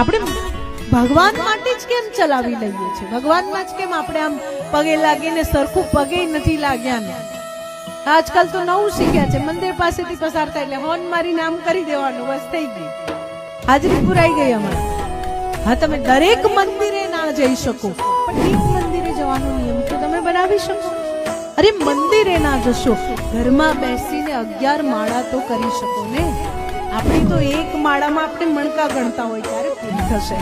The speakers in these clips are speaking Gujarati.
આપણે ભગવાન માટે જ કેમ ચલાવી લઈએ છીએ? ભગવાનમાં જ કેમ આપણે આમ પગે લાગીને સરખું પગે નથી લાગ્યા ને? આજકાલ તો નવું શીખ્યા છે, મંદિર પાસેથી પસાર થાય એટલે હોર્ન મારીને આમ કરી દેવાનું, બસ થઈ ગઈ, હાજરી પુરાઈ ગઈ અમારી. હા, તમે દરેક મંદિરે ના જઈ શકો, પણ એક મંદિરે જવાનો નિયમ તો તમે બનાવી શકો. અરે મંદિરે ના જશો, ઘરમાં બેસીને 11 માળા તો કરી શકો ને. આપણી તો એક માળામાં આપણે મણકા ગણતા હોય ત્યારે પૂરી થશે.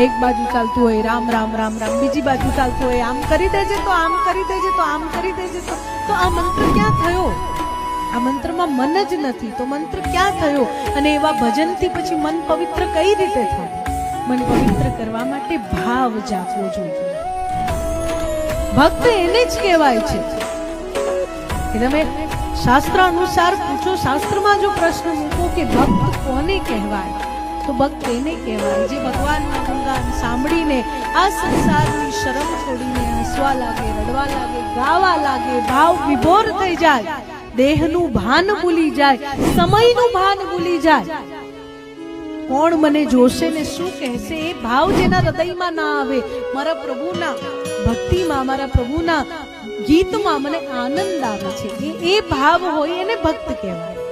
એક બાજુ ચાલતું હોય રામ રામ રામ રામ, બીજી બાજુ ચાલતું હોય આમ કરી દેજે તો આમ કરી દેજે તો આમ કરી દેજે તો આ મંત્ર ક્યાં થયો? આ મંત્રમાં મન જ નથી, તો મંત્ર ક્યાં થયો? અને એવા ભજનથી પછી મન પવિત્ર કઈ રીતે થાય? મન પવિત્ર કરવા માટે ભાવ જાગવો જોઈએ. ભક્ત એને જ કહેવાય છે કે તમે શાસ્ત્ર અનુસાર પૂછો, શાસ્ત્રમાં જો પ્રશ્ન મૂકો કે ભક્ત કોને કહેવાય, તો ભક્ત એને કહેવાય જે ભગવાનના ગુણગાન સાંભળીને આ સંસારની શરમ છોડીને હસવા લાગે, રડવા લાગે, ગાવા લાગે, ભાવ વિભોર થઈ જાય, દેહનું ભાન ભૂલી જાય, સમયનું ભાન ભૂલી જાય. કોણ મને જોશે ને શું કહેશે, એ ભાવ જેના હૃદયમાં ના આવે, મારા પ્રભુના ભક્તિમાં, મારા પ્રભુના ગીતમાં મને આનંદ આવે છે, એ ભાવ હોય એને ભક્ત કહેવાય.